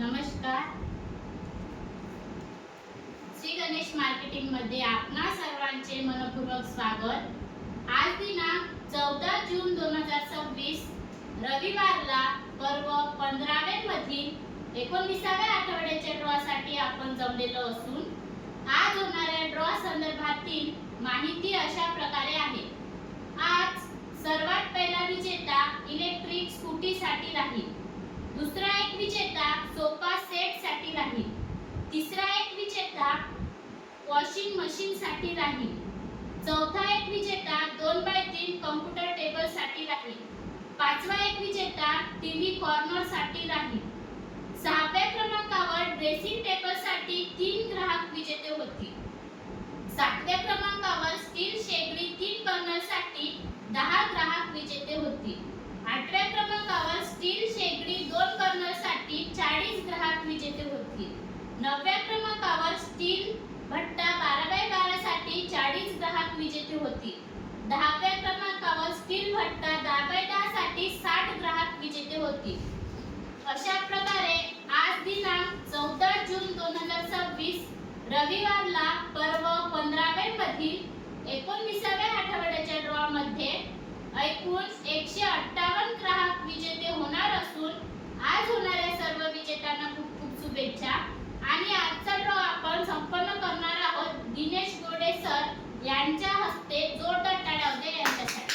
नमस्कार. श्री गणेश मार्केटिंग मध्ये आपणा सर्वांचे मनपूर्वक स्वागत. आज दिनांक 14 जून 2026 रविवारला पर्व 15व्या मधील 19व्या आठवड्याच्या ड्रॉ साठी आपण जमलेलो असून आज होणाऱ्या ड्रॉ संदर्भातील माहिती अशा प्रकारे आहे. आज सर्वात पहिला विजेता इलेक्ट्रिक स्कूटी साठी राहील. दुसरा एक विजेता सोफा सेट साठी राहील. तिसरा एक विजेता वॉशिंग मशीन साठी राहील. चौथा एक विजेता 2x3 कॉम्प्युटर टेबल साठी राहील. पाचवा एक विजेता टीव्ही कॉर्नर साठी राहील. सहाव्या क्रमांकावर ड्रेसिंग टेबल साठी 3 ग्राहक विजेते होतील. सातव्या क्रमांकावर स्टील शेगडी 3 बर्नर साठी 10 ग्राहक विजेते होतील. आठव्या क्रमांकावर स्टील शेगडी 2 बर्नर साठी 40 ग्राहक विजेते होतील. नवव्या क्रमांकावर स्टील भट्टा 12x12 साठी 40 ग्राहक विजेते होतील. 10व्या क्रमांकावर स्टील भट्टा 10x10 साठी 60 ग्राहक विजेते होतील. अशा प्रकारे आज दिनांक 14 जून 2026 रविवारला पर्व 15व्या मधील 19व्या आठवड्याच्या ड्रॉ मध्ये एकूण 158 ग्राहक विजेते होणार असून आज होणाऱ्या सर्व विजेत्यांना खूप खूप शुभेच्छा. आणि आजचा ड्रॉ आपण संपन्न करणार आहोत दिनेश गोडे सर यांच्या हस्ते. जोरदार टाळ्या होऊ द्या यांच्यासाठी.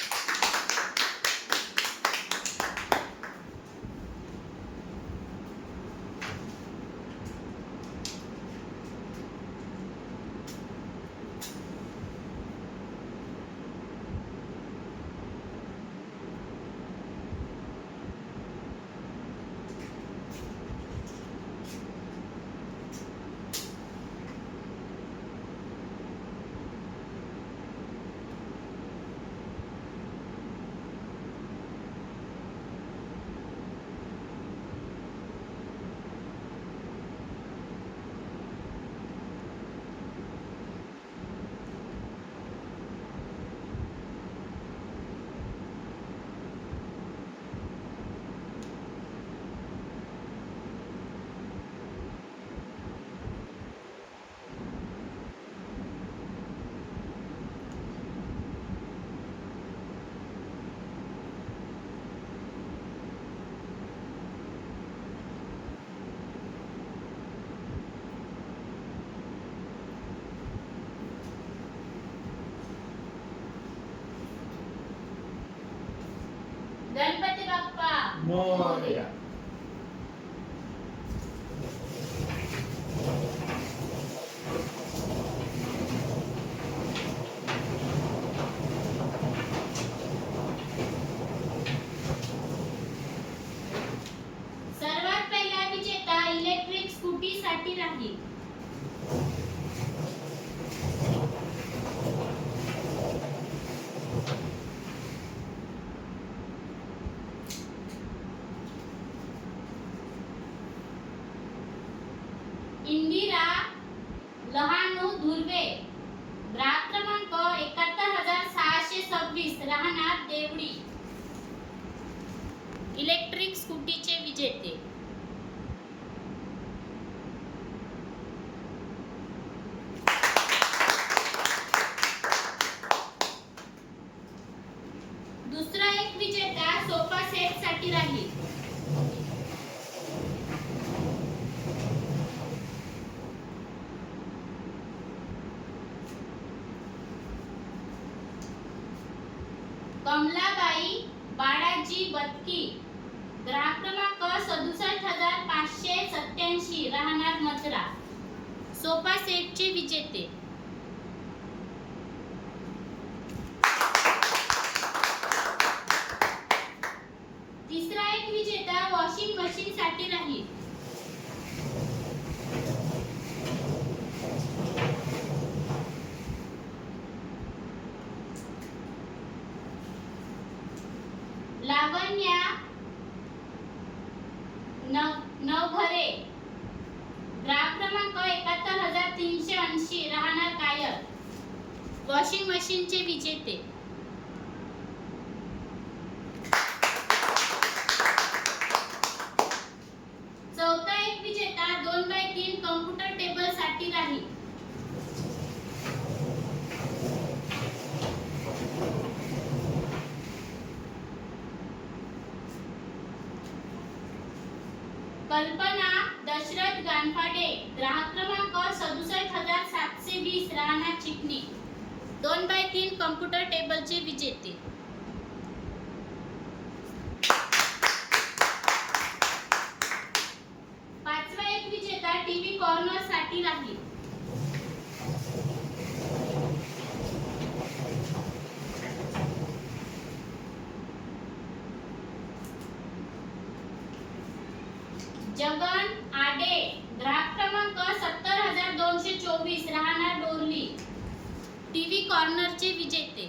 गणपती बाप्पा मोरया. सर्वात पहिला विजेता इलेक्ट्रिक स्कूटी साठी राहील. इंदिरा लहानू धुर्वे, ग्राहक क्रमांक 71626, राहणार देवडी. इलेक्ट्रिक स्कूटीचे विजेते. दुसरा एक विजेता सोफा सेट साठी राहील. कमलाबाई बाळाजी बदकी, ग्राहक क्रमांक 67587, राहणार मथुरा. सोफा सेटचे विजेते. तिसरा एक विजेता वॉशिंग मशीन साठी राहील. लावण्या नवघरे, ग्राहक क्रमांक 71380, राहणार कायर. वॉशिंग मशीनचे विजेते. चौथा एक विजेता कल्पना दशरथ गानपाडे, ग्राहक क्रमांक 67,720, राहणार चिखली, 2x3 कॉम्प्युटर टेबलचे विजेते. पाचवा एक विजेता टीव्ही कॉर्नर साठी राहील. जगन आडे, ग्राहक क्रमांक 70,224, राहणार डोरली, टीव्ही कॉर्नरचे विजेते.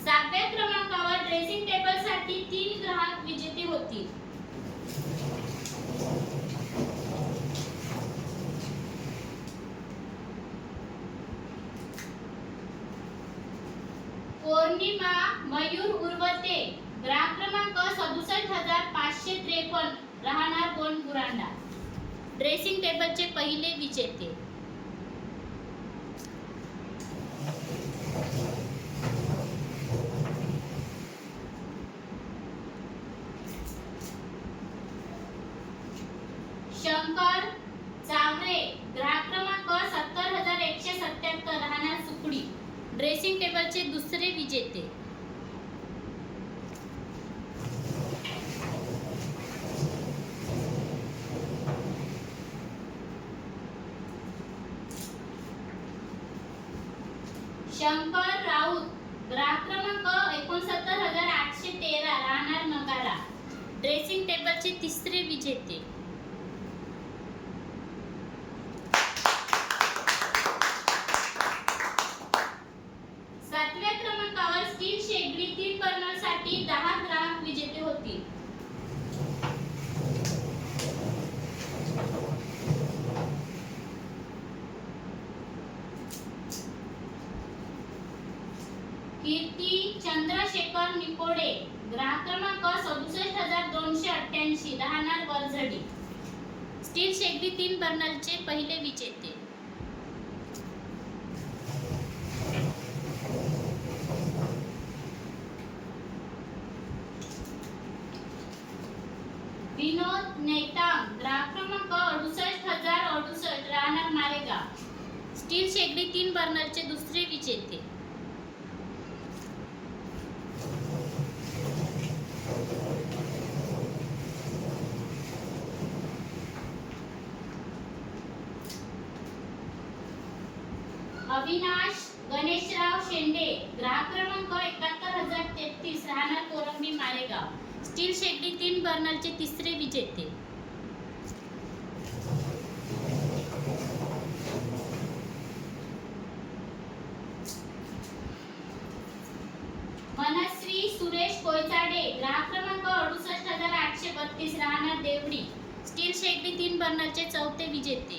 सातव्या क्रमांकावर ड्रेसिंग टेबल साठी 3 ग्राहक विजेते होतील. पौर्णिमा मयूर उर्वते, ग्राहक क्रमांक 67,553, राहणार गोंडगुरांडा, ड्रेसिंग टेबलचे पहिले विजेते. शंकर चावरे, ग्राहक क्रमांक 70,177, राहणार सुकडी, ड्रेसिंग टेबलचे दुसरे विजेते. शंकर राऊत, ग्राहक क्रमांक 69,813, राहणार नगारा, ड्रेसिंग टेबलचे तिसरे विजेते. सातव्या क्रमांकावर स्टील शेगडी 3 बर्नर साठी 10 ग्राहक विजेते होतील. कीर्ती चंद्रशेखर निकोडे, ग्राहक क्रमांक 67,288, राहणार वरझडी, स्टील शेगडी 3 बर्नरचे पहिले विजेते. विनोद नेताम, ग्राहक क्रमांक 68,068, राहणार मारेगाव, स्टील शेगडी 3 बर्नरचे दुसरे विजेते. अविनाश गणेशराव शेंडे, ग्राहक क्रमांक 71,033, राहणार कोरंबी मारेगाव, स्टील शेगडी 3 बर्नरचे तिसरे विजेते. मनश्री सुरेश कोयचाडे, ग्राहक क्रमांक 68,832, राहणार देवडी, स्टील शेगडी 3 बर्नरचे चौथे विजेते.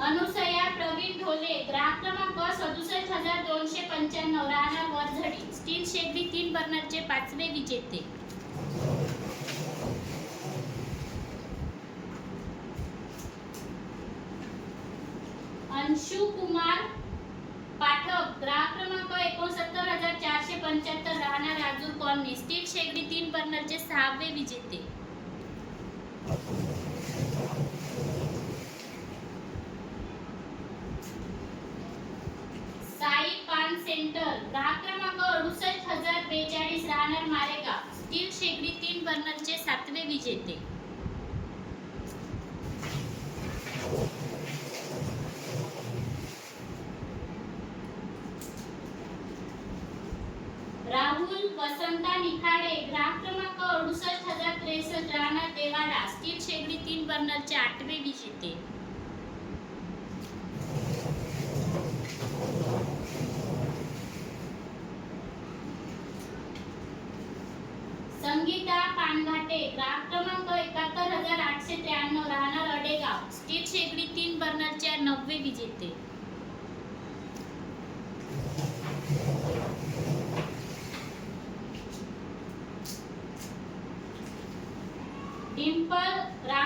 अनुसया प्रवीण ढोले, ग्राहक क्रमांक 67,295, राहणार वरझडी, स्टील शेगडी 3 बर्नरचे पाचवे विजेते. अंशु कुमार पाठक, ग्राहक क्रमांक 69,475, राहणार राजूर कॉलनी, स्टील शेगडी 3 बर्नरचे 6वे विजेते. साई पान सेंटर, ग्राहक क्रमांक 68,042, राहणार मारेगाव, स्टील शेगडी 3 बर्नरचे 7वे विजेते. राहुल वसंता निखाडे, ग्राहक क्रमांक 68,063, राहणार देवाडा, स्टील शेगडी 3 बर्नरचे 8वे विजेते. संगीता पानघाटे, ग्राहक क्रमांक 71,893, राहणार अडेगाव, स्टील शेगडी 3 बर्नरच्या 9वे विजेते.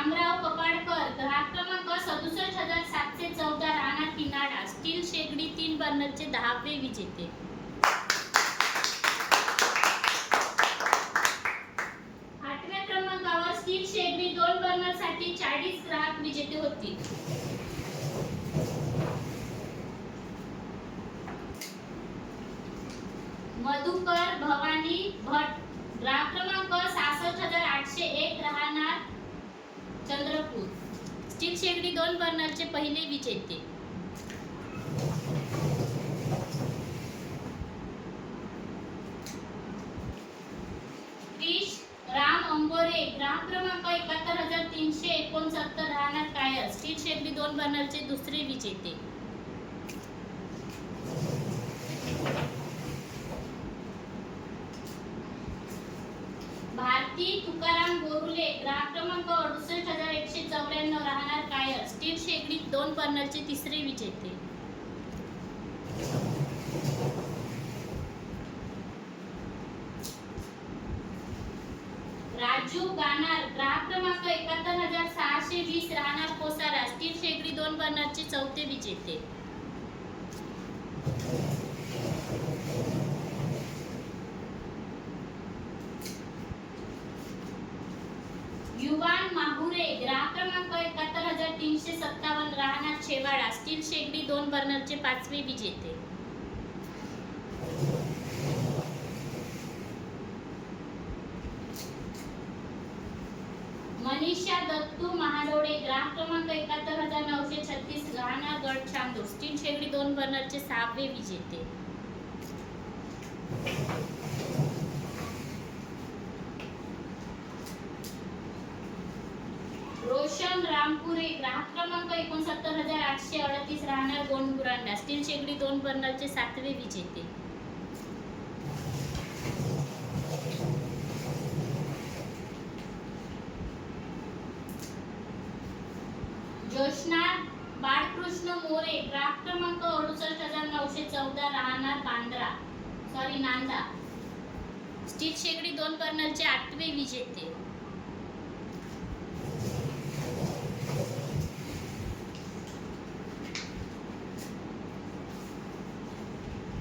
शामराव कपाडकर ग्राहक क्रमांक 67,714 राहणार किनाडा स्टील शेगडी 3 बर्नरचे 10वे विजेते. आठव्या क्रमांकावर स्टील शेगडी 2 बर्नर साठी 40 ग्राहक विजेते होतील. मधुकर भवानी भट ग्राहक क्रमांक 66,801 राहणार चंद्रपूर स्टील शेगडी 2 बर्नरचे पहिले विजेते. क्रिश राम अंबोरे ग्राहक क्रमांक 71,369 राहणार कायर स्टील शेगडी 2 बर्नरचे दुसरे विजेते. भारती तुकाराम बोरुले ग्राहक क्रमांक 68,194 राहणार कायर स्टील शेगडी 2 बर्नरचे तिसरे विजेते. राजू गानार ग्राहक क्रमांक 71,620 राहणार कोसारा स्टील शेगडी 2 बर्नरचे चौथे विजेते. युवान माहुरे ग्राहक क्रमांक 71,357 राहणार छेवाडा स्टील शेगडी 2 बर्नरचे 5वे विजेते. मनीषा दत्तू महाडोळे ग्राहक क्रमांक 71,936 राहणार गडचांदूर स्टील शेगडी 2 बर्नरचे 6वे विजेते. रोशन रामपुरे ग्राहक क्रमांक 69,838 राहणार गोंडबुरांडा स्टील शेगडी 2 बर्नरचे 7वे विजेते. जोशना बाळकृष्ण मोरे ग्राहक क्रमांक 68,914 राहणार नांदा स्टील शेगडी 2 बर्नरचे 8वे विजेते.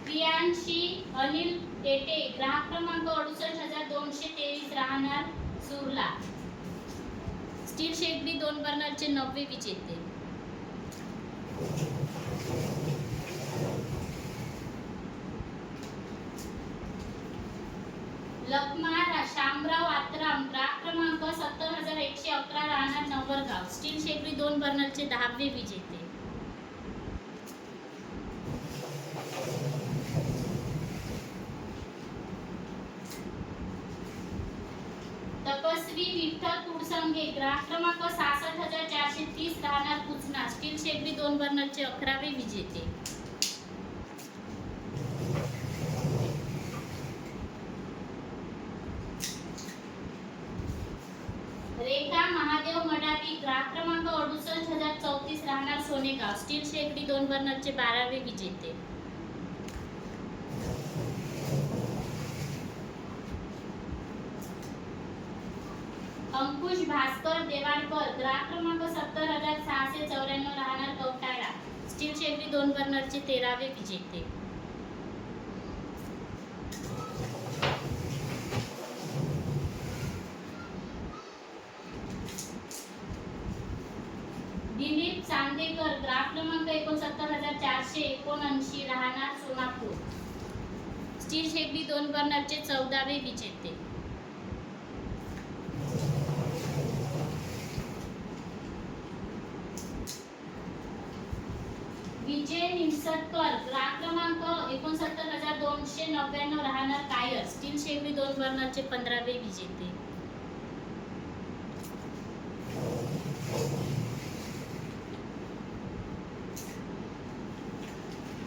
प्रियांशी अनिल टेटे ग्राहक क्रमांक 68,223 राहणार सुरला स्टील शेगडी 2 बर्नरचे 9वे विजेते. लखमा शामराव आत्राम ग्राहक क्रमांक 70,111 राहणार नवरगाव स्टील शेगडी 2 बर्नरचे 10वे विजेते. तपस्वी विठ्ठल तुळसंगे ग्राहक क्रमांक 66,430 राहणार कुचना स्टील शेगडी 2 बर्नरचे 11वे विजेते. रेखा महादेव मडावी ग्राहक क्रमांक 68,034 राहणार सोनेगाव स्टील शेगडी 2 बर्नरचे 12वे विजेते. अंकुश भास्कर देवाडकर ग्राहक क्रमांक 70,694 राहणार कवटाळा स्टील शेगडी 2 बर्नरचे 13वे विजेते. दिलीप चांदेकर ग्राहक क्रमांक 69,479 राहणार सोनापूर स्टील शेगडी 2 बर्नरचे 14वे विजेते. विजय निमसटकर ग्राहक क्रमांक 69,299 राहणार कायर स्टील शेगडी 2 बर्नरचे 15वे विजेते.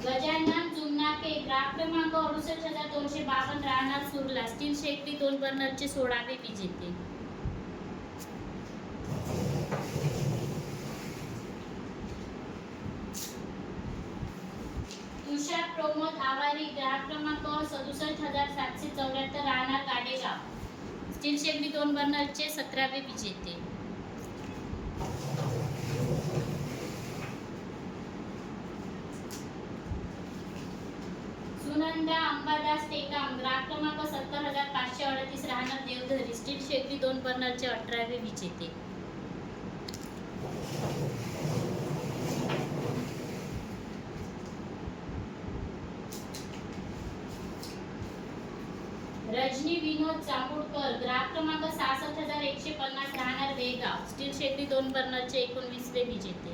गजानन जुन्नाके ग्राहक क्रमांक 68,252 राहणार सुरला स्टील शेगडी 2 बर्नरचे 16वे विजेते. तुषार प्रमोद आवारी ग्राहक क्रमांक 67,774 राहणार काडेगाव स्टील शेगडी 2 बर्नरचे 17वे विजेते. आनंदा अंबादास टेकाम ग्राहक क्रमांक 70538 राहणार देवधरी स्टील शेगडी 2 बर्नरचे 18वे विजेते. रजनी विनोद जांभूळकर ग्राहक क्रमांक 66150 राहणार बेळगाव स्टील शेगडी 2 बर्नरचे 19वे विजेते.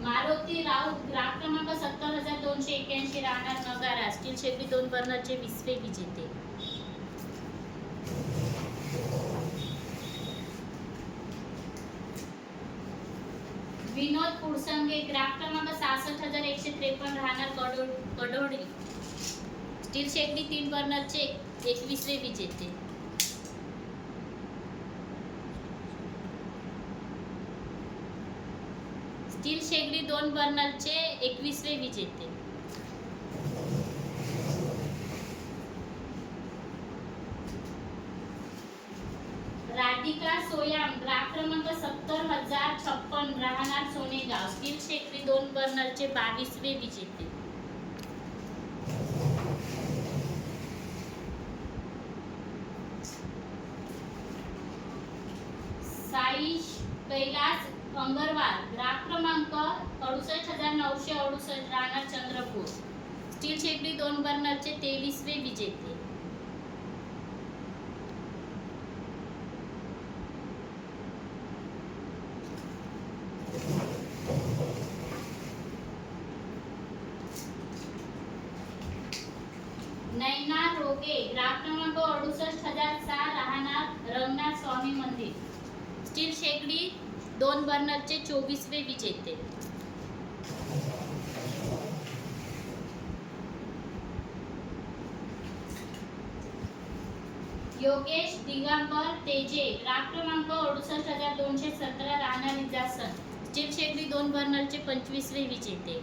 मारुती राऊत ग्राहक क्रमांक 70281 राहणार नगारा स्टील शेगडी 2 बर्नरचे 20वे विजेते. विनोद पुरसंगे ग्राहक क्रमांक 66153 राहणार कडोडी स्टील शेगडी 3 बर्नरचे 21वे विजेते. स्टील शेगडी 2 बर्नरचे 21वे विजेते. राधिका सोयाम ग्राहक क्रमांक 70056 राहणार सोनेगाव स्टील शेगडी 2 बर्नरचे 22वे विजेते. साईश कैलास अंगरवाल ग्राहक क्रमांक 68968 राहणार चंद्रपूर स्टील शेगडी 2 बर्नरचे 23वे विजेते. नैना रोगे ग्राहक क्रमांक 68006 राहणार रंगनाथ स्वामी मंदिर स्टील शेगडी 2 बर्नरचे 24वे विजेते. योगेश दिगंबर तेजे ग्राहक क्रमांक 68217 राहणार निजासन स्टील शेगडी 2 बर्नरचे 25वे विजेते.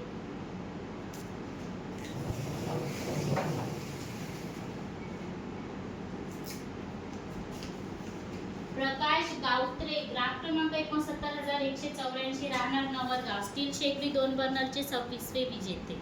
प्रकाश गावत्रे ग्राहक क्रमांक 69184 राहणार नवरगाव स्टील शेगडी 2 बर्नरचे 26वे विजेते.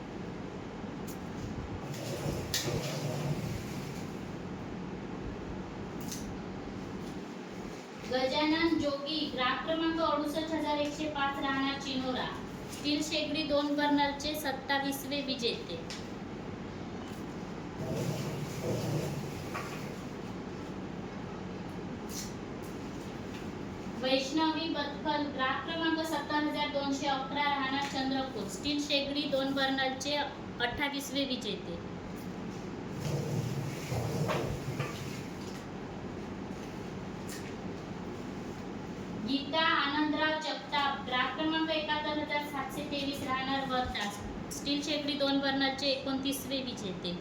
गजानन जोगी ग्राहक क्रमांक 68105 राहणार चिनोरा स्टील शेगडी 2 बर्नरचे 27वे विजेते. वैष्णवी बतकल ग्राहक क्रमांक 70211 राहणार चंद्रपूर स्टील शेगडी 2 बर्नरचे 28वे विजेते. गीता आनंदराव जगताप ग्राहक क्रमांक 71723 राहणार वर्धा स्टील शेगडी 2 बर्नरचे 29वे विजेते.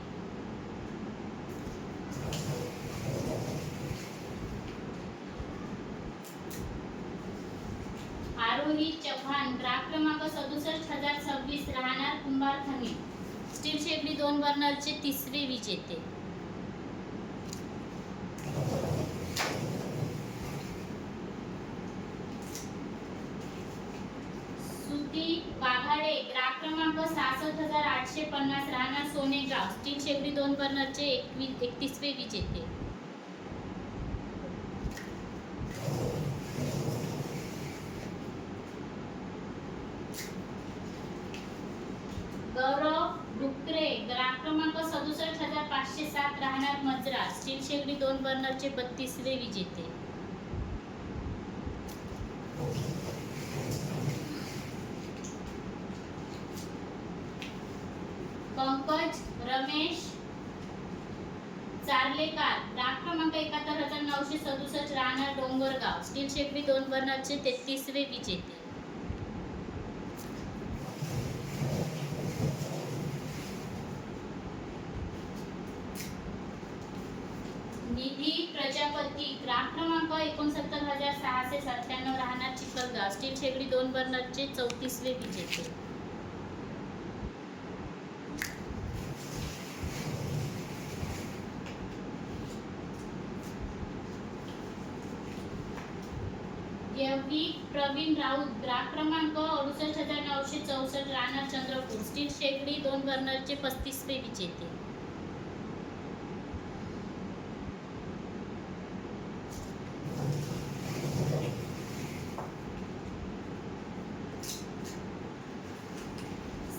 आरोही चव्हाण ग्राहक क्रमांक 67026 राहणार कुंभारखनी स्टील शेगडी 2 बर्नरचे 30वे विजेते. सुती वाघाडे ग्राहक क्रमांक 66850 राहणार सोनेगाव स्टील शेगडी 2 बर्नरचे 31वे विजेते. गौरव डुकरे ग्राहक क्रमांक 67507 राहणार मजरा स्टील शेगडी 2 बर्नरचे 32वे विजेते. पंकज रमेश चार्लेकर ग्राहक क्रमांक 71967 राहणार डोंगरगाव स्टील शेगडी 2 बर्नरचे 33वे विजेते. निधी प्रजापती ग्राहक क्रमांक 69697 राहणार चिखलगाव स्टील शेगडी 2 बर्नरचे 34वे विजेते. यवी प्रवीण राऊत ग्राहक क्रमांक 68,964 राहणार चंद्रपूर स्टील शेगडी 2 बर्नरचे 35वे विजेते.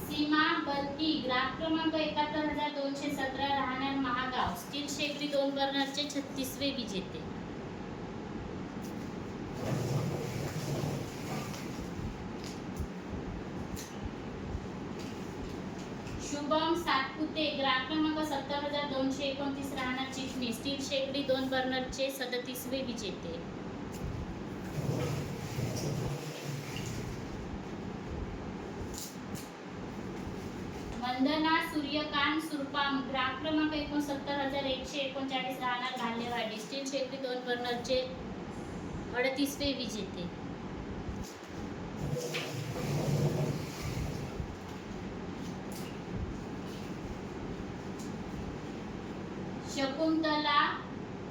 सीमा बलकी ग्राहक क्रमांक 71,217 राहणार महागाव स्टील शेगडी 2 बर्नरचे 36वे विजेते. शुभम सातपुते ग्राहक क्रमांक 70,229 राहणार चिखली स्टील शेगडी 2 बर्नरचे 37वे विजेते. वंदना सूर्यकांत सुरपाम ग्राहक क्रमांक 69,139 राहणार घालेवाडी स्टील शेगडी 2 बर्नरचे 38वे विजेते. शकुंतला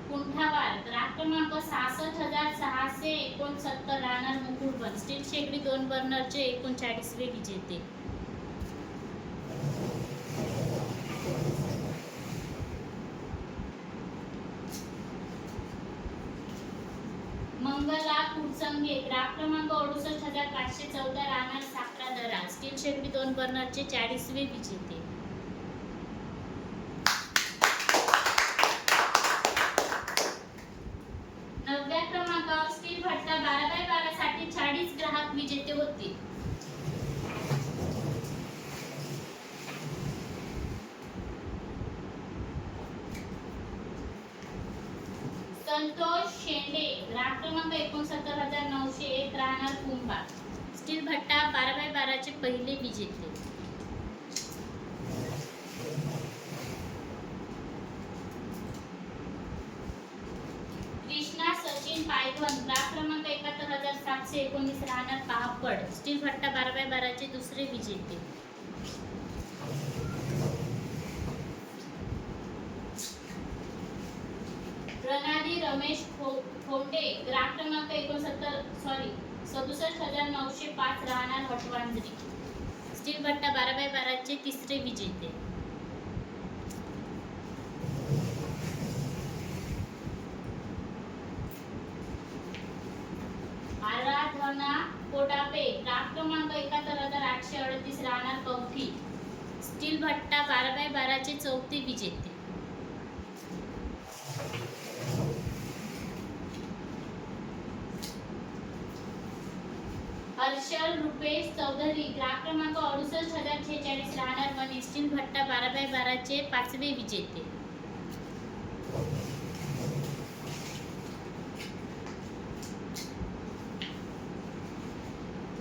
कुंठावाल ग्राहक क्रमांक 66,669 राहणार मुकुळबन स्टील शेगडी 2 बर्नरचे 39वे विजेते. मंगला कुरसंगे ग्राहक क्रमांक 68,514 राहणार साखरादरा स्टील शेगडी 2 बर्नरचे 40वे विजेते. नवव्या क्रमांकावर स्टील भट्टा 12x12 साठी 40 ग्राहक विजेते होतील. संतोष शेंडे ग्राहक क्रमांक 69,901 राहणार कुंभा स्टील भट्टा 12x12 चे पहिले विजेते. कृष्णा सचिन पायघन ग्राहक क्रमांक 71,719 राहणार पहापड स्टील भट्टा 12x12 चे दुसरे विजेते. प्रणाली रमेश खोंडे ग्राहक क्रमांक 67,905 राहणार हटवांजरी स्टील भट्टा 12x12 चे तिसरे विजेते. आराधना कोडापे ग्राहक क्रमांक 71,838 राहणार कवठी स्टील भट्टा 12x12 चे चौथे विजेते. हर्षल रुपेश चौधरी ग्राहक क्रमांक 68,046 राहणार वणी स्टील भट्टा 12x12 चे 5वे विजेते.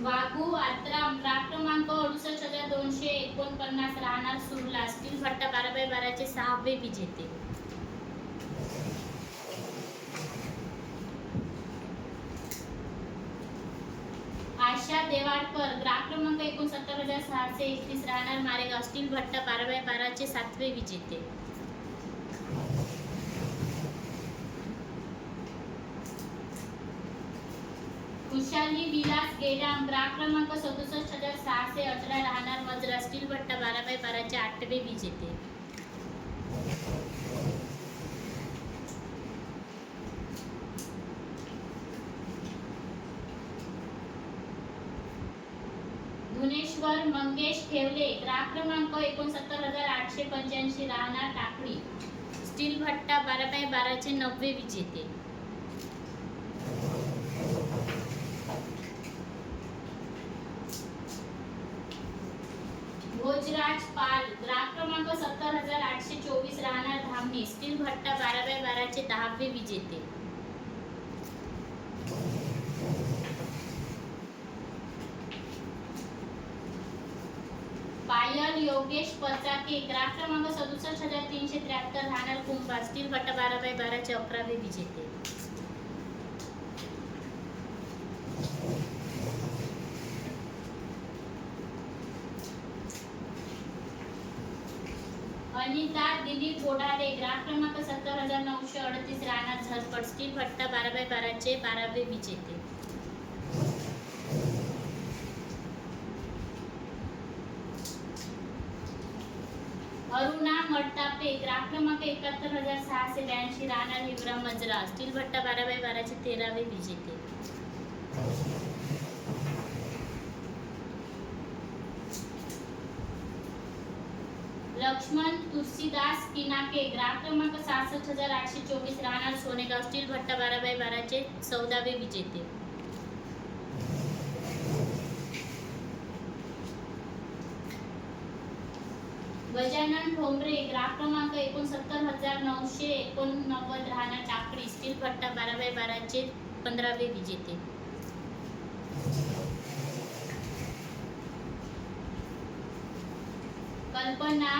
वाघू आत्राम ग्राहक क्रमांक 68,249 राहणार सुरला स्टील भट्टा 12x12 चे 6वे विजेते. आशा देवाडकर ग्राहक क्रमांक 69,631 राहणार मारेगाव स्टील भट्टा 12x12 चे 7वे विजेते. खुशाली विलास गेडाम ग्राहक क्रमांक 67,618 राहणार मजरा स्टील भट्टा 12x12 चे 8वे विजेते. धुनेश्वर मंगेश ठेवले ग्राहक क्रमांक 69,885 राहणार टाकळी स्टील भट्टा 12x12 चे 9वे विजेते. भोजराज पाल ग्राहक क्रमांक 70,824 राहणार धामणी स्टील भट्टा 12x12 चे 10वे विजेते. पायल योगेश पचाके ग्राहक क्रमांक 67,373 राहणार कुंभा स्टील भट्टा 12x12 चे 11वे विजेते. अनिता दिलीप बोडाले ग्राहक क्रमांक 70,938 राहणार झरपड स्टील भट्टा 12x12 चे 12वे विजेते. ग्राफ क्रमांक 71,682 राहणार हिवरा मजरा स्टील भट्टा 12x12 चे 13वे विजेते. लक्ष्मण तुलसीदास किनाके ग्राफ क्रमांक 66,824 राहणार सोनेगाव स्टील भट्टा 12x12 चे 14वे विजेते. गजानन ठोंबरे ग्राफ क्रमांक 69,989 राहणार टाकळी स्टील भट्टा 12x12 चे 15वे विजेते. कल्पना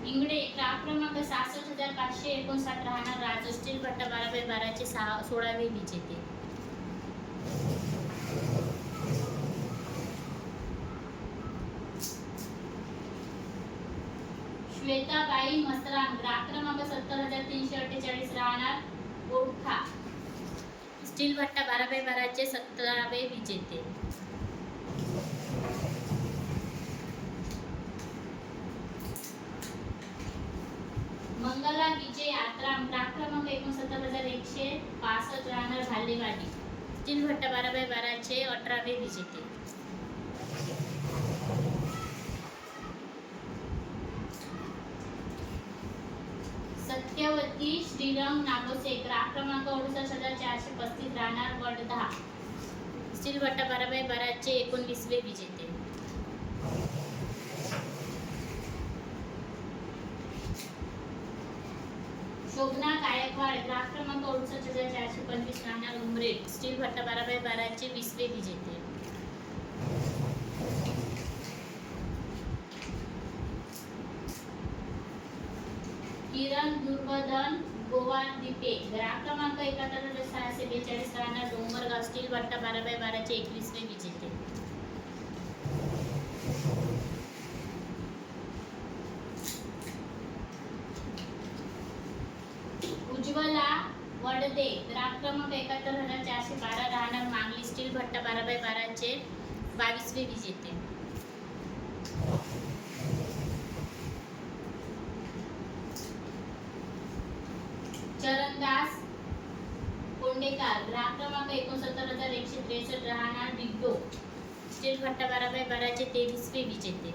इंगडे ग्राफ क्रमांक 66,559 राहणार राजू स्टील भट्टा 12x12 चे 16वे विजेते. श्वेताबाई मसराम ग्राफ क्रमांक 70,348 राहणार गोरखा स्टील भट्टा 12x12 चे 17वे विजेते. मंगला विजय आत्राम ग्राफ क्रमांक 69,165 राहणार भालेवाडी स्टील भट्टा 12x12 चे 18वे विजेते. सत्यवती श्रीरंग नागोसे ग्राफ क्रमांक 68,435 राहणार वडधा स्टील भट्टा 12x12 चे 19वे विजेते. शोभना गायकवाड ग्राफ क्रमांक 68,425 राहणार उमरेड स्टील भट्टा 12x12 चे 20वे विजेते. किरण दुर्बधन गोवा दीपे ग्राफ क्रमांक 71,642 राहणार डोंगरगाव स्टील भट्टा 12x12 चे 21वे विजेते. उज्ज्वला वडदे ग्राफ क्रमांक 71,412 राहणार मांगली स्टील भट्टा 12x12 चे 22वे विजेते. चरणदास कोंडेकर ग्राफ क्रमांक 69,163 राहणार डिग्डो स्टील भट्टा 12x12 चे 23वे विजेते.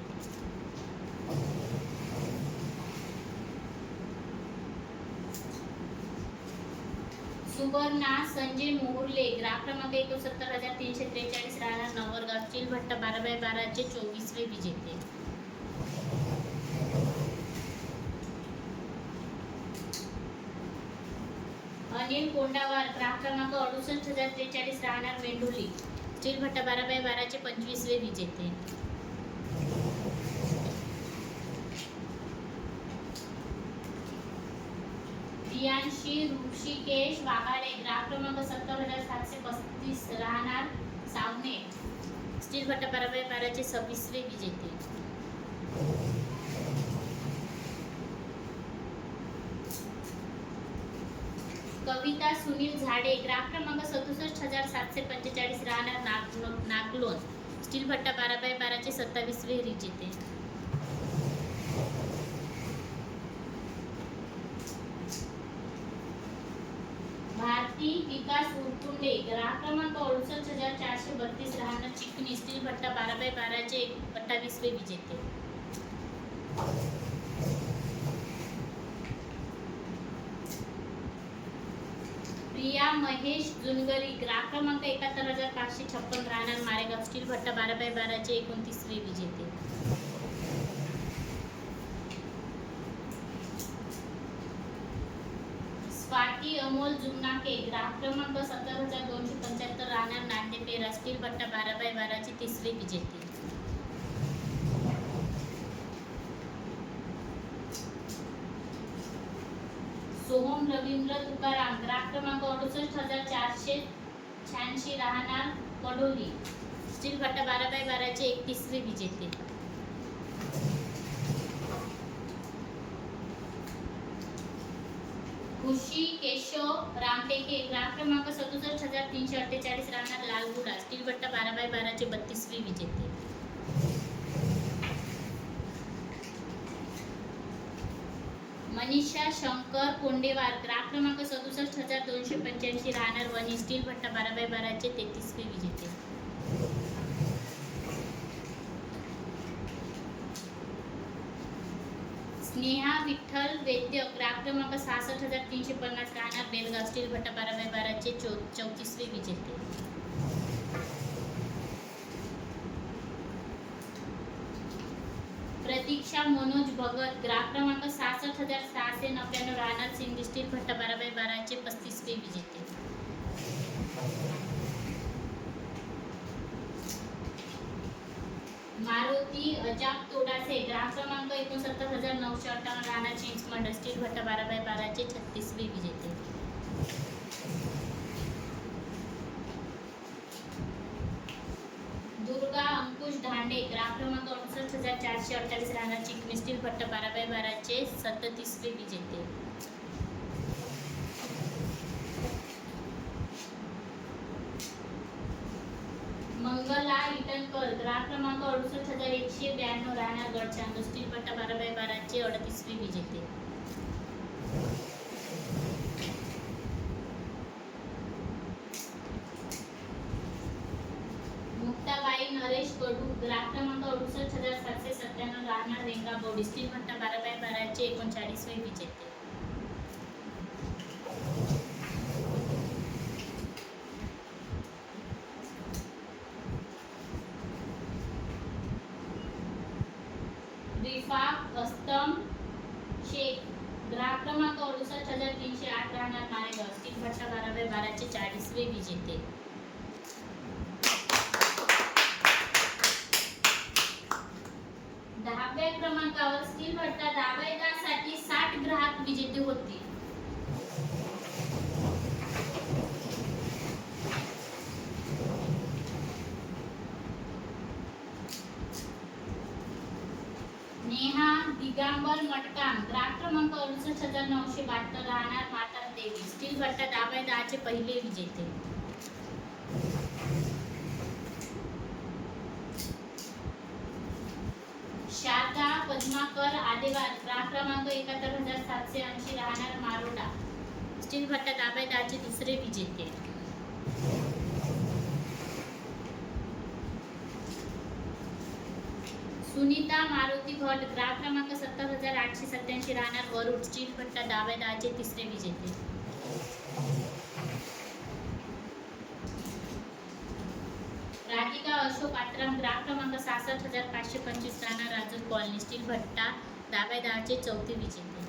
सुवर्णा संजय मोहुर्ले ग्राफ क्रमांक 69,343 राहणार नवरगाव स्टील भट्टा 12x12 चे 24वे विजेते. अनिल कोंडावार ग्राफ क्रमांक 68,043 राहणार मेंढोली स्टील भट्टा 12x12 चे 25वे विजेते. प्रियांशी ऋषिकेश वाघाडे ग्राफ क्रमांक 70,735 राहणार सावने स्टील भट्टा 12x12 चे 26वे विजेते. कविता सुनील झाडे ग्राफ क्रमांक 67,745 राहणार नागलोन स्टील भट्टा 12x12 चे 27वे विजेते. भारती विकास उरकुंडे ग्राफ क्रमांक 68,432 राहणार चिकणी स्टील भट्टा 12x12 चे 28वे विजेते. प्रिया महेश जुनगरी ग्राफ क्रमांक 71,556 राहणार मारेगाव स्टील भट्टा 12x12 चे 29वे विजेते. स्वाती अमोल जुन्नाके ग्राफ क्रमांक 70,275 राहणार नांदेपेरा स्टील भट्टा 12x12 चे 30वे विजेते. सोहम रवींद्र तुकाराम ग्राफ क्रमांक 68,486 राहणार कडोली स्टील भट्टा 12x12 चे 31वे विजेते. खुशी केशव रामटेके ग्राफ क्रमांक 67,348 राहणार लालगुडा स्टील भट्टा 12x12 चे 32वे विजेते. मनीषा शंकर कोंडेवार ग्राफ क्रमांक 67,285 राहणार वणी स्टील भट्टा 12x12 चे 33वे विजेते. स्नेहा विठ्ठल वैद्य ग्राफ क्रमांक 66,350 राहणार बेलगाव स्टील भट्टा 12x12 चे 34वे विजेते. प्रतीक्षा मनोज भगत ग्राफ क्रमांक 66,699 राहणार सिंधी स्टील भट्टा 12x12 चे 35वे विजेते. मारुती अजाब तोडासे ग्राफ क्रमांक 69,958 राहणार चिंचमंड स्टील भट्टा 12x12 चे 36वे विजेते. दुर्गा अंकुश धांडे ग्राफ क्रमांक 68,428 राहणार चिकमी स्टील भट्टा 12x12 चे 37वे विजेते. मंगला इटनकर ग्राफ क्रमांक 68,192 राहणार गडचांदूर स्टील भट्टा 12x12 चे 38वे विजेते. मुक्ताबाई नरेश कडू ग्राफ क्रमांक 68,797 राहणार रेंगाबोडी स्टील भट्टा 12x12 चे 39वे विजेते. रिफाक अस्तम शेख ग्राफ क्रमांक 68,308 राहणार मारेगाव स्टील भट्टा 12x12 चे 40वे विजेते. दहाव्या क्रमांकावर स्टील भट्टा दाबायदासाठी 60 ग्राहक विजेते होते. नेहा दिगंबर मटकाम ग्राफ क्रमांक 69,972 राहणार माता देवी स्टील भट्टा 12x10 चे पहिले विजेते. शारदा पद्माकर आदेवार ग्राफ क्रमांक 71,780 राहणार मारोडा स्टील भट्टा 12x10 चे दुसरे विजेते. सुनीता मारुती भट ग्राफ क्रमांक 70,887 राहणार वरुड स्टील भट्टा 12x10 चे तिसरे विजेते. राधिका अशोक आत्राम ग्राफ क्रमांक 66,525 राहणार राजूर कॉलनी स्टील भट्टा 12x10 चे चौथे विजेते.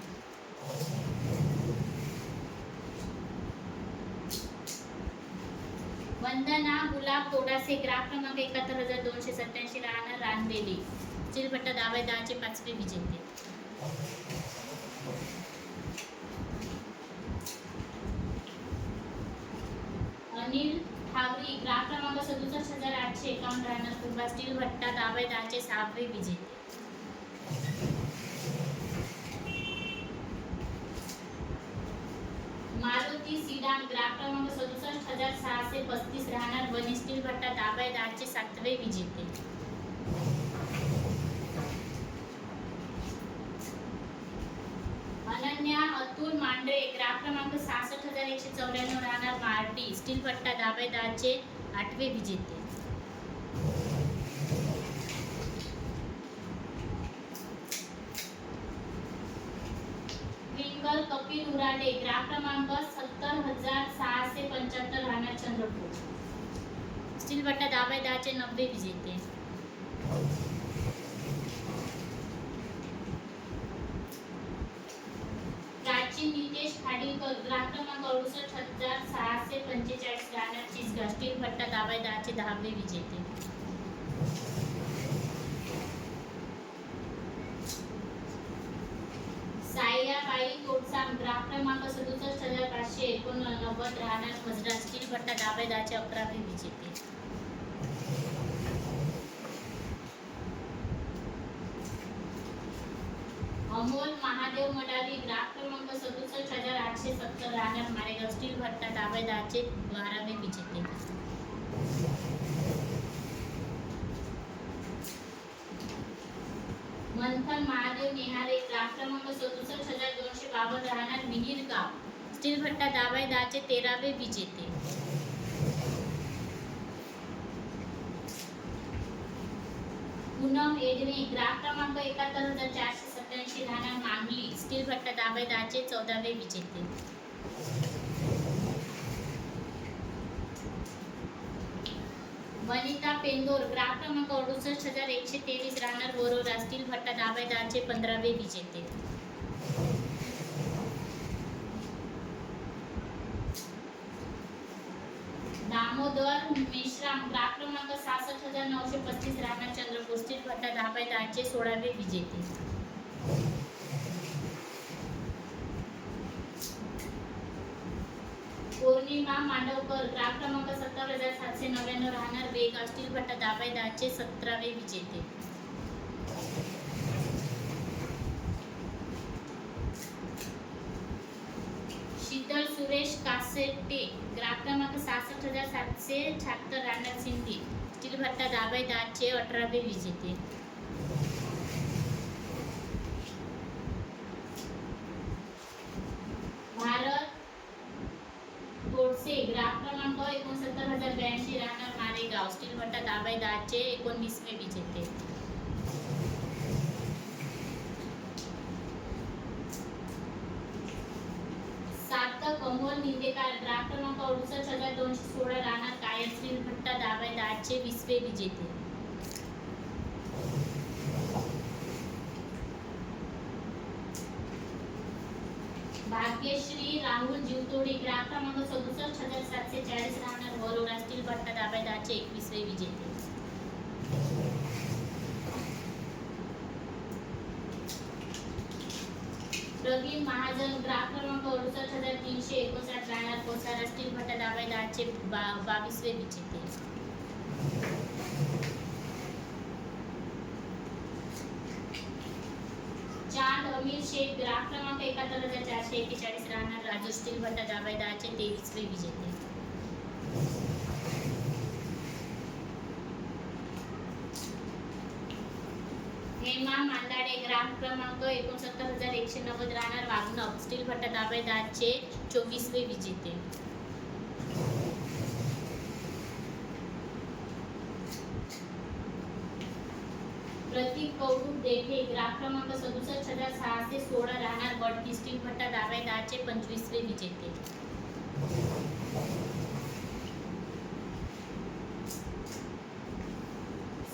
वंदना गुलाब तोडासे ग्राफ क्रमांक 71,287 राहणार रानवेली स्टील भट्टा 12x10 चे 5वे विजेते. अनिल ठावरी ग्राफ क्रमांक 67,851 राहणार कुंभा स्टील भट्टा 12x10 चे 6वे विजेते. मारुती सीडान ग्राफ क्रमांक 67,635 राहणार वनी स्टील भट्टा 12x10 चे 7वे विजेते. अनन्या अतुल मांडरे ग्राफ क्रमांक 66,194 राहणार मार्टी स्टील भट्टा 12x10 चे 8वे विजेते. ट्विंकल कपिल उराडे ग्राफ क्रमांक 70,675 राहणार चंद्रपूर स्टील भट्टा 12x10 चे 90वे विजेते. प्राचीन नितेश खाडीलकर ग्राफ क्रमांक 68,645 राहणार चिसगाव स्टील भट्टा 12x10 चे 10वे विजेते. सायराबाई तोडसाम ग्राफ क्रमांक 67,589 राहणार मजरा स्टील भट्टा 12x10 चे 11वे विजेते. अमोल महादेव मडावी ग्राफ क्रमांक 67,870 राहणार मारेगाव स्टील भट्टा 12x10 चे 12वे विजेते. मंथन चव्हाण महादेव निहारे ग्राम क्रमांक 67,252 राहणार मिहीर गाव स्टील भट्टा दाभाडे 13वे विजेते. पूनम एडणे ग्राम क्रमांक 71,487 राहणार मांगली स्टील भट्टा दाभाडे 14वे विजेते. वनिता पेंदोर ग्राम क्रमांक 68,123 राहणार वरोरा स्टील भट्टा दाभाडे 15वे विजेते. दामोदर मेश्राम ग्राम क्रमांक 66,935 राहणार चंद्रपूर स्टील भट्टा दाभाडे 16वे विजेते. पौर्णिमा मांडवकर ग्राम क्रमांक 70,799 राहणार बेगाव स्टील भट्टा दाभाडे 17वे विजेते. शीतल सुरेश कासेटे ग्राम क्रमांक 66,776 राहणार सिंधी स्टील भट्टा दाभाडे 18वे विजेते. भारत गोडसे ग्राम क्रमांक 69,082 राहणार मारेगाव स्टील भट्टा दाभाडे 19वे विजेते. सार्थक अमोल निंदेकर ग्राम क्रमांक 68,216 राहणार कायम स्टील भट्टा दाभाडे 20वे विजेते. भाग्यश्री राहुल जीवतोडे ग्राम क्रमांक 67,740 राहणार वरोरा स्टील भट्टा दाभाडे 21वे विजेते. प्रवीण महाजन ग्राम क्रमांक 68,359 राहणार कोसारा स्टील भट्टा दाभाडे 22वे विजेते. चांद अमीर शेख ग्राम क्रमांक 71,441 राहणार राजू स्टील भट्टा दाभाडे 23वे विजेते. हेमा मांदाडे ग्राम क्रमांक 69,190 राहणार वाघनव स्टील भट्टा दाभाडे 24वे विजेते. प्रतीक कौडू देठे ग्राम क्रमांक 67,616 राहणार बडकी स्टील भट्टा दाभाडे 25वे विजेते.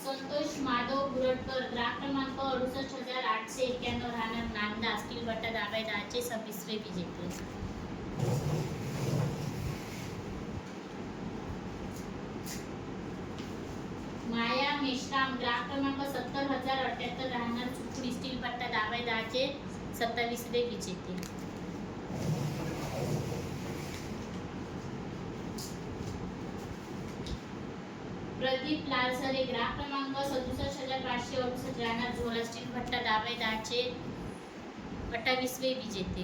संतोष माधव बुरटकर ग्राम क्रमांक 68,891 राहणार नांदा स्टील भट्टा दाभाडे 26वे विजेते. माया मेश्राम ग्राम क्रमांक 70,078 राहणार चुकडी स्टील भट्टा दाभाडे 27वे विजेते. प्रदीप लालसरे ग्राम क्रमांक 67,568 राहणार झोला स्टील भट्टा दाभाडे 28वे विजेते.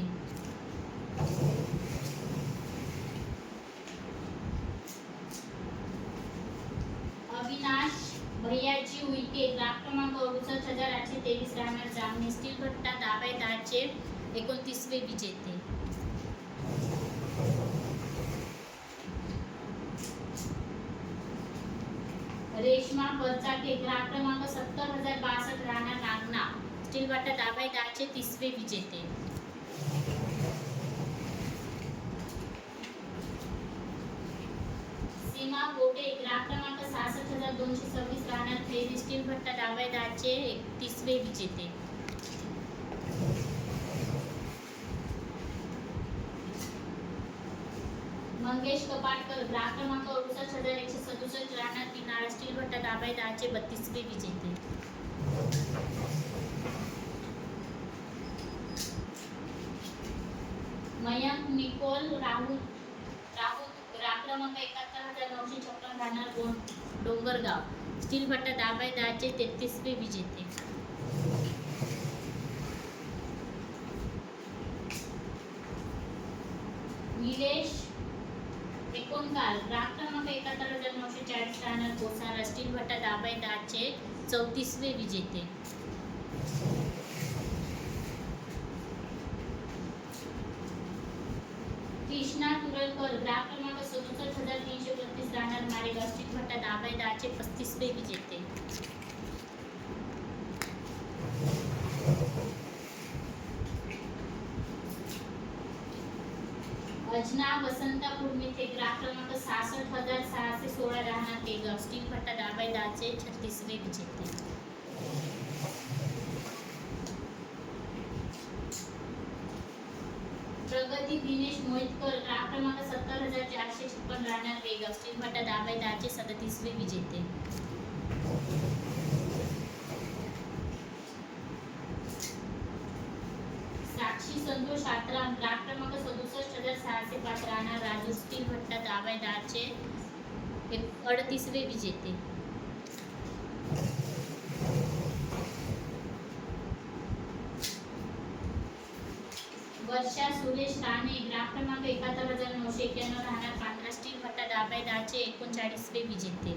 अविनाश भैयाजी उईके ग्राम क्रमांक 68,823 राहणार जामणी स्टील भट्टा दाभाडे 29वे विजेते. रेश्मा परचाटे ग्राम क्रमांक 70,062 राहणार नागना स्टील भट्टा दाभाडे 30वे विजेते. सीमा गोटे ग्राम क्रमांक 66,226 राहणार थैरी स्टील भट्टा दाभाडे 31वे विजेते. मंगेश कपाटकर ग्राम क्रमांक 68,167 राहणार किनाळा स्टील भट्टा दाभाडे 32वे विजेते. मयंक निकोल राहुल ग्राम क्रमांक 71,956 राहणार डोंगरगाव स्टील भट्टा दाभाडे 33वे विजेते. निलेश एकोणकार ग्राम क्रमांक 71,940 राहणार कोसारा स्टील भट्टा दाभाडे 34वे विजेते. कृष्णा तुरलकर ग्राफ क्रमांक 67,332 राहणार मारेगाव स्टील भट्टा दाभाडे 10चे 35वे विजेते. अजना वसंता कुर्मिथे ग्राफ क्रमांक 66,616 राहणार केगाव स्टील भट्टा दाभाडे 10चे 36वे विजेते. प्रगती दिनेश मोहितकर ग्राफ क्रमांक 70,456 राहणार वेगाव स्टील भट्टा दाभाडे 10चे 37वे विजेते. साक्षी संतोष आत्राम ग्राफ क्रमांक 67,605 राहणार राजू स्टील भट्टा दाभाडे 10चे 38वे विजेते. वर्षा सुरेश राणे ग्राफ क्रमांक 71,991 राहणार पांढरा स्टील भट्टा दाभाडे 10चे 39वे विजेते.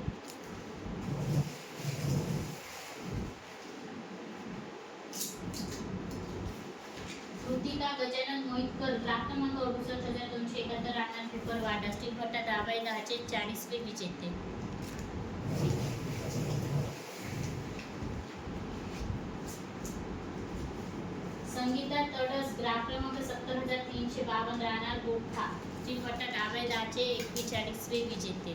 कृतिका गजानन मोहितकर ग्राफ क्रमांक 68,271 राहणार पिपरवाडा स्टील भट्टा दाभाडे 10चे 40वे विजेते. संगीता तडस ग्राफ क्रमांक 70,352 राहणार गोठा स्टील भट्टा दाभाडे 10चे 41वे विजेते.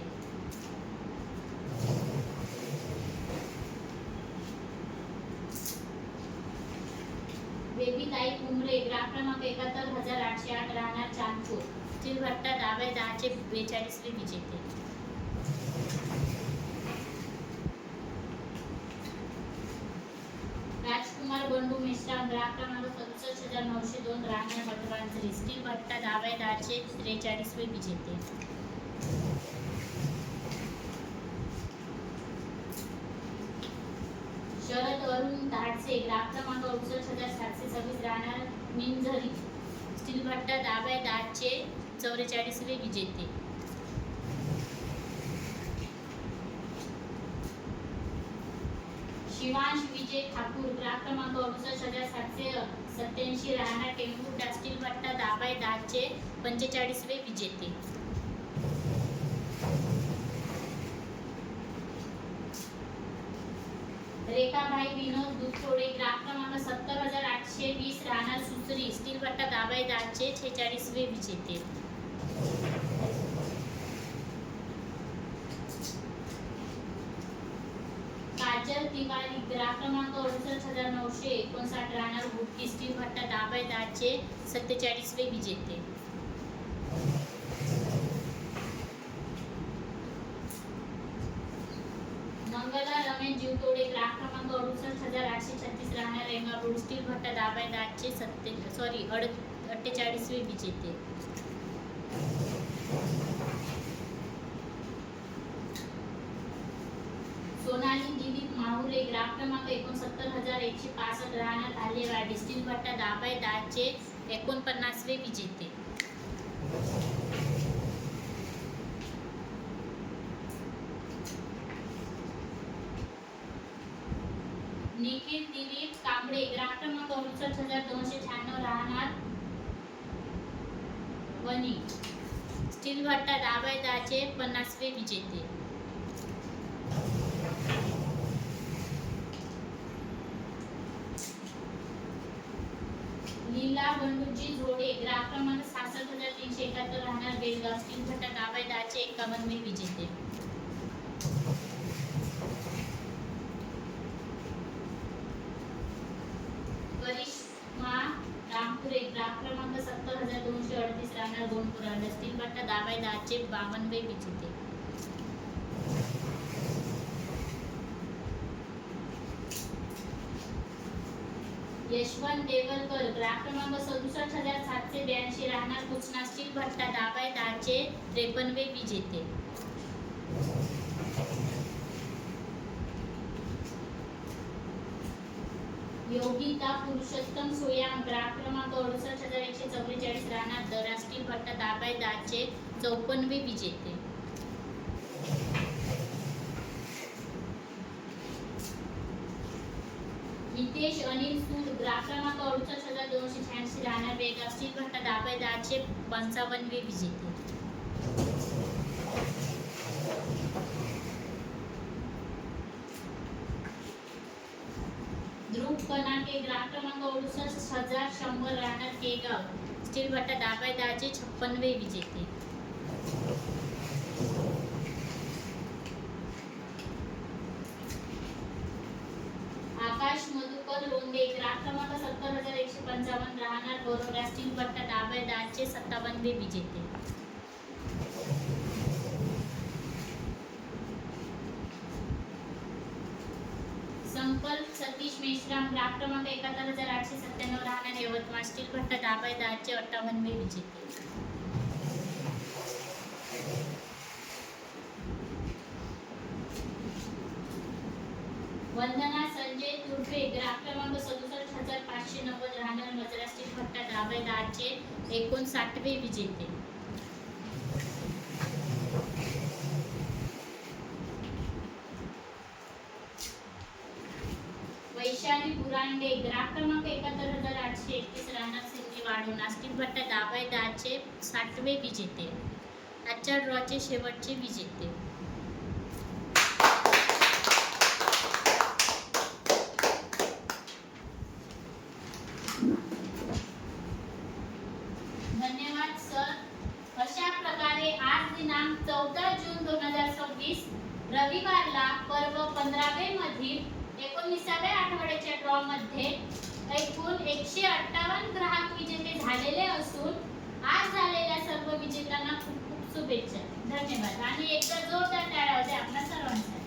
बेबीताई कुमरे ग्राफ क्रमांक 71,808 राहणार चांदपूर स्टील भट्टा दाभाडे 10चे 42वे विजेते. राजकुमार बंडू मेश्राम ग्राफ क्रमांक 67,902 राहणार मठवांजरी स्टील भट्टा दाभाडे 10चे 43वे विजेते. शरद अरुण धाडसे ग्राफ क्रमांक 68,726 राहणार मिंझरी स्टील भट्टा दाभाडे 10चे 44वे विजेते. शिवांश विजय ठाकूर ग्राफ क्रमांक 68,787 राहणार टेंभुर्णा स्टील भट्टा दाभाडे 10चे 45वे विजेते. रेखाबाई विनोद दुधोडे ग्राफ क्रमांक 70,820 राहणार सुसरी स्टील भट्टा दाभाडे 10चे 46वे विजेते. काजल तिवारी ग्राफ क्रमांक 68,959 राहणार हुडकी स्टील भट्टा दाभाडे 10चे 47वे विजेते. मंगला रमेश जीवतोडे ग्राफ क्रमांक 68,836 राहणार रेंगापूर स्टील भट्टा दाभाडे 10चे 48वे विजेते. सोनाली दिलीप माहुरे ग्राफ क्रमांक 69,165 राहणार धालेवाडी स्टील भट्टा दाभाडे 10चे 49वे विजेते. निखिल दिलीप कांबळे ग्राफ क्रमांक 69,296 राहणार वणी स्टील भट्टा दाभाडे 10चे 50वे विजेते. लीला बंडूजी झोडे ग्राफ क्रमांक 66,371 राहणार बेलगाव स्टील भट्टा दाभाडे 10चे 51वे विजेते. करिश्मा रामपुरे ग्राफ क्रमांक 70,238 राहणार गोंडपुरा स्टील भट्टा दाभाडे 10चे 52वे विजेते. यशवंत देवलकर ग्राफ क्रमांक 67,782 राहणार कुचना स्टील भट्टा दाभाडे 10चे 53वे विजेते. योगिता पुरुषोत्तम सोयाम ग्राफ क्रमांक 68,144 राहणार दरा स्टील भट्टा दाभाडे 10चे 54वे विजेते. हितेश अनिल सूद ग्राफ क्रमांक 68,000 286 राहणार बेळगाव स्टील भट्टा दाभाडे 1055 विजेते. ध्रुव कनाके ग्राहक क्रमांक 69100 राहणार केगाव स्टील भट्टा दाभाडे 1056 विजेते. आकाश मधुकर लोंढे ग्राहक क्रमांक 70155 राहणार बोरोडा स्टील भट्टा दाभाडे 1057 विजेते. संकल्प सतीश मेश्राम ग्राहक क्रमांक 71897 राहणार यवतमाळ स्टील भट्टा दाभाडे 1058 विजेते. वंदना संजय तुर्फे ग्राहक क्रमांक 67590 राहणार मजरा स्टील भट्टा दाभाडे 1059 विजेते. वैशाली बुरांडे ग्राहक क्रमांक 71831 राहणार सिंगी वाढवणार स्टील भट्टा दाभाडे 1060 विजेते. आजच्या ड्रॉचे शेवटचे विजेते. धन्यवाद सर. अशा प्रकारे आज दिनांक 14 जून 2026 रविवारला पर्व 15वे मधील 19व्या आठवड्याच्या ड्रॉ मध्ये एकूण 158 ग्राहक विजेते झालेले असून आज झालेल्या सर्व विजेत्यांना खूप खूप शुभेच्छा. धन्यवाद आणि एकदा जोरदार टाळ्या वाजवा आपल्या सर्वांसाठी.